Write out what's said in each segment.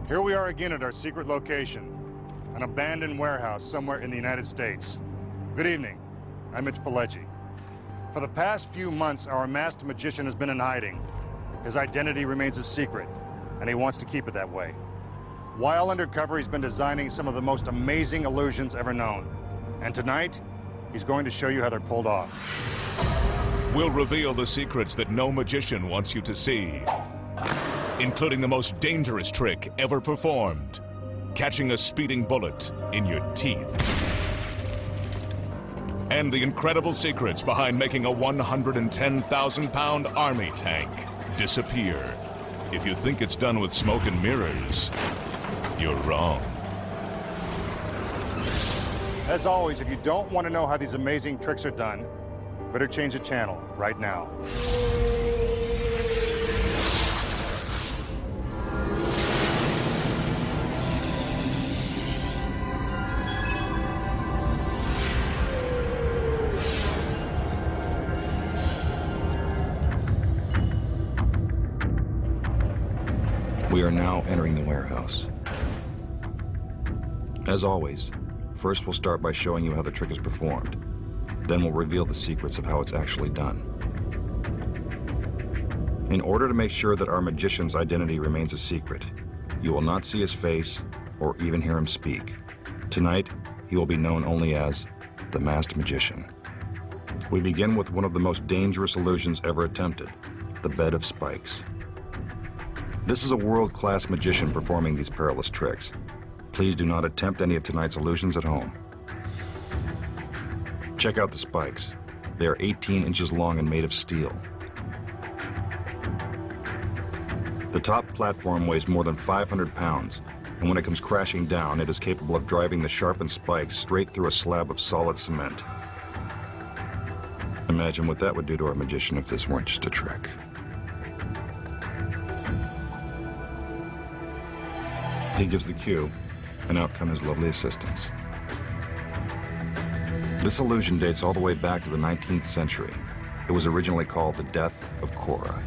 Here we are again at our secret location, an abandoned warehouse somewhere in the United States. Good evening, I'm Mitch Pileggi. For the past few months, our masked magician has been in hiding. His identity remains a secret, and he wants to keep it that way. While undercover, he's been designing some of the most amazing illusions ever known. And tonight, he's going to show you how they're pulled off. We'll reveal the secrets that no magician wants you to see, including the most dangerous trick ever performed, catching a speeding bullet in your teeth. And the incredible secrets behind making a 110,000-pound army tank disappear. If you think it's done with smoke and mirrors, you're wrong. As always, if you don't want to know how these amazing tricks are done, better change the channel right now. We are now entering the warehouse. As always, first we'll start by showing you how the trick is performed. Then we'll reveal the secrets of how it's actually done. In order to make sure that our magician's identity remains a secret, you will not see his face or even hear him speak. Tonight, he will be known only as the Masked Magician. We begin with one of the most dangerous illusions ever attempted, the bed of spikes. This is a world-class magician performing these perilous tricks. Please do not attempt any of tonight's illusions at home. Check out the spikes. They are 18 inches long and made of steel. The top platform weighs more than 500 pounds, and when it comes crashing down, it is capable of driving the sharpened spikes straight through a slab of solid cement. Imagine what that would do to our magician if this weren't just a trick. He gives the cue, and out come his lovely assistants. This illusion dates all the way back to the 19th century. It was originally called the Death of Cora.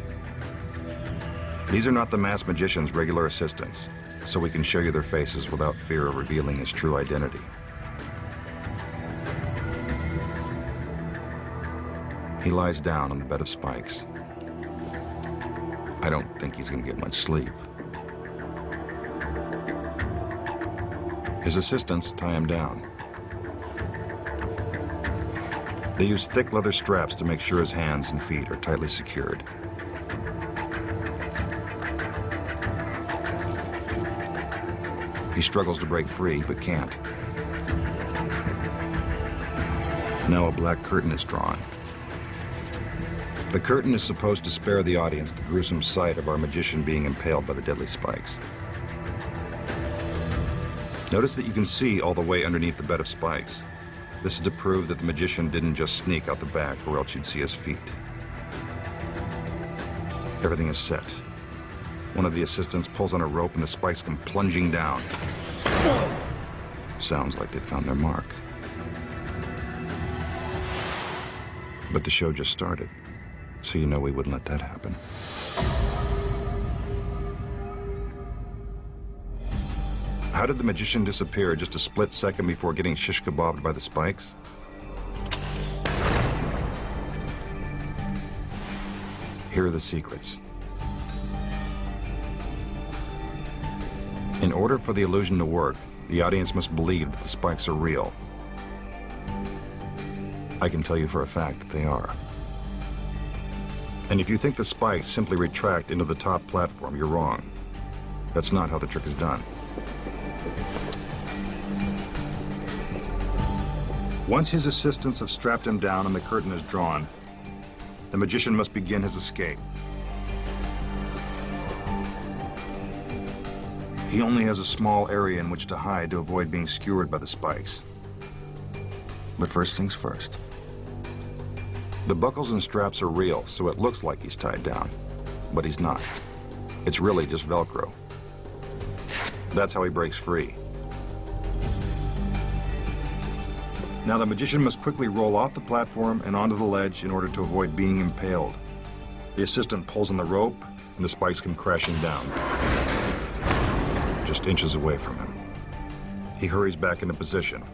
These are not the masked magician's regular assistants, so we can show you their faces without fear of revealing his true identity. He lies down on the bed of spikes. I don't think he's going to get much sleep. His assistants tie him down. They use thick leather straps to make sure his hands and feet are tightly secured. He struggles to break free, but can't. Now a black curtain is drawn. The curtain is supposed to spare the audience the gruesome sight of our magician being impaled by the deadly spikes. Notice that you can see all the way underneath the bed of spikes. This is to prove that the magician didn't just sneak out the back, or else you'd see his feet. Everything is set. One of the assistants pulls on a rope and the spikes come plunging down. Sounds like they found their mark. But the show just started, so you know we wouldn't let that happen. How did the magician disappear just a split second before getting shish kebabbed by the spikes? Here are the secrets. In order for the illusion to work, the audience must believe that the spikes are real. I can tell you for a fact that they are. And if you think the spikes simply retract into the top platform, you're wrong. That's not how the trick is done. Once his assistants have strapped him down and the curtain is drawn, the magician must begin his escape. He only has a small area in which to hide to avoid being skewered by the spikes. But first things first. The buckles and straps are real, so it looks like he's tied down, but he's not. It's really just Velcro. That's how he breaks free. Now the magician must quickly roll off the platform and onto the ledge in order to avoid being impaled. The assistant pulls on the rope and the spikes come crashing down. just inches away from him. He hurries back into position.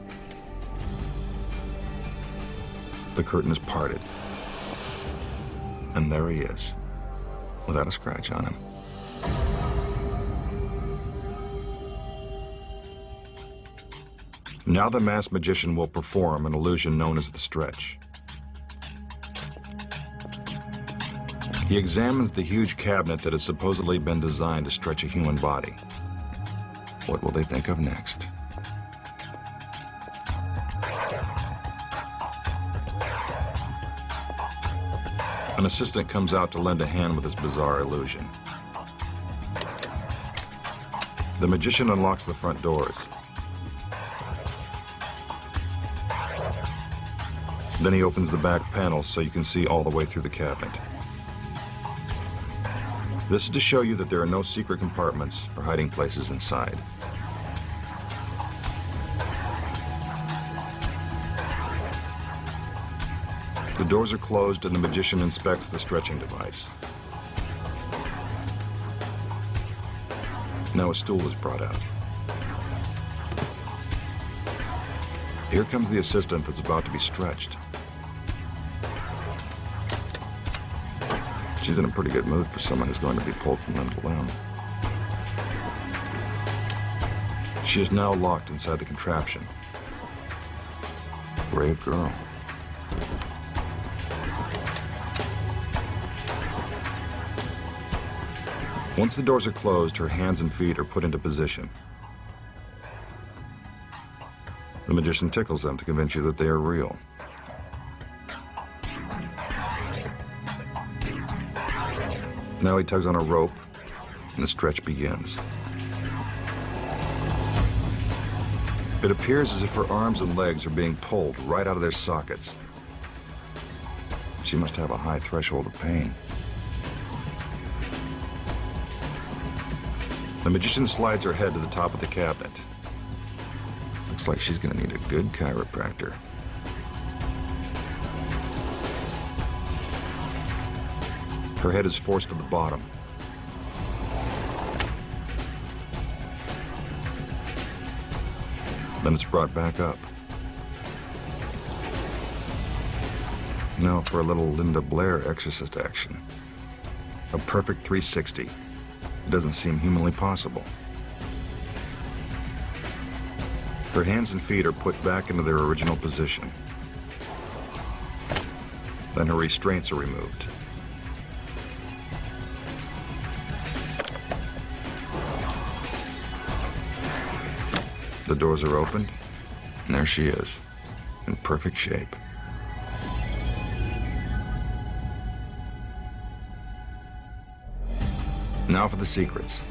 The curtain is parted. And there he is, without a scratch on him. Now the masked magician will perform an illusion known as the stretch. He examines the huge cabinet that has supposedly been designed to stretch a human body. What will they think of next? An assistant comes out to lend a hand with this bizarre illusion. The magician unlocks the front doors. Then he opens the back panels so you can see all the way through the cabinet. This is to show you that there are no secret compartments or hiding places inside. The doors are closed and the magician inspects the stretching device. Now a stool is brought out. Here comes the assistant that's about to be stretched. She's in a pretty good mood for someone who's going to be pulled from limb to limb. She is now locked inside the contraption. Brave girl. Once the doors are closed, her hands and feet are put into position. The magician tickles them to convince you that they are real. Now he tugs on a rope, and the stretch begins. It appears as if her arms and legs are being pulled right out of their sockets. She must have a high threshold of pain. The magician slides her head to the top of the cabinet. Looks like she's gonna need a good chiropractor. Her head is forced to the bottom. Then it's brought back up. Now for a little Linda Blair exorcist action. A perfect 360. It doesn't seem humanly possible. Her hands and feet are put back into their original position. Then her restraints are removed. The doors are opened, and there she is, in perfect shape. Now for the secrets.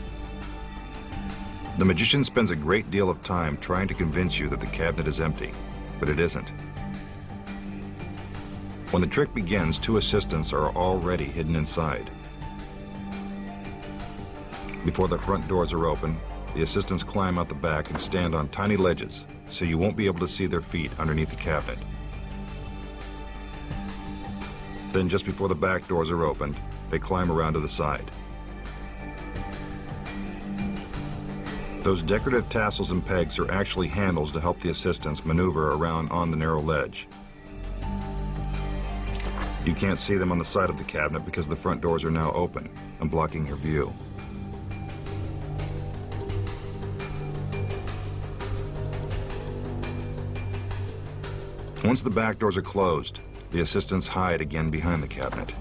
The magician spends a great deal of time trying to convince you that the cabinet is empty, but it isn't. When the trick begins, two assistants are already hidden inside. Before the front doors are open, the assistants climb out the back and stand on tiny ledges, so you won't be able to see their feet underneath the cabinet. Then, just before the back doors are opened, they climb around to the side. Those decorative tassels and pegs are actually handles to help the assistants maneuver around on the narrow ledge. You can't see them on the side of the cabinet because the front doors are now open and blocking your view. Once the back doors are closed, the assistants hide again behind the cabinet.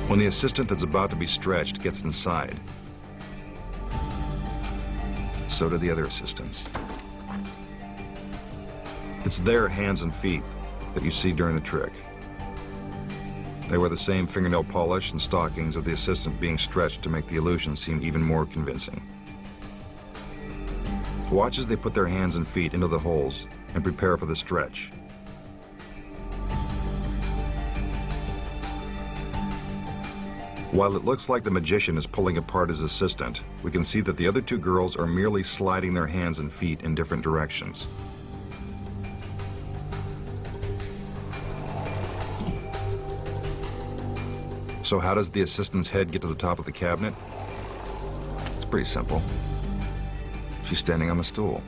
When the assistant that's about to be stretched gets inside, so do the other assistants. It's their hands and feet that you see during the trick. They wear the same fingernail polish and stockings of the assistant being stretched to make the illusion seem even more convincing. Watch as they put their hands and feet into the holes and prepare for the stretch. While it looks like the magician is pulling apart his assistant, we can see that the other two girls are merely sliding their hands and feet in different directions. So how does the assistant's head get to the top of the cabinet? It's pretty simple. She's standing on the stool.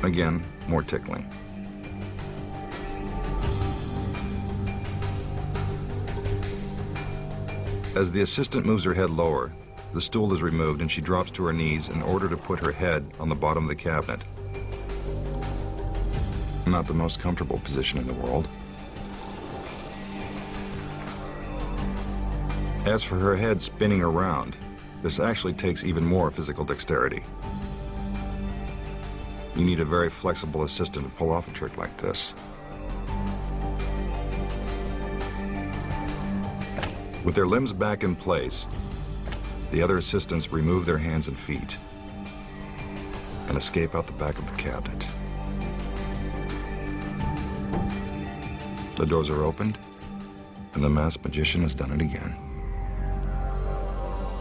Again, more tickling. As the assistant moves her head lower, the stool is removed and she drops to her knees in order to put her head on the bottom of the cabinet. Not the most comfortable position in the world. As for her head spinning around, this actually takes even more physical dexterity. You need a very flexible assistant to pull off a trick like this. With their limbs back in place, the other assistants remove their hands and feet and escape out the back of the cabinet. The doors are opened, and the masked magician has done it again.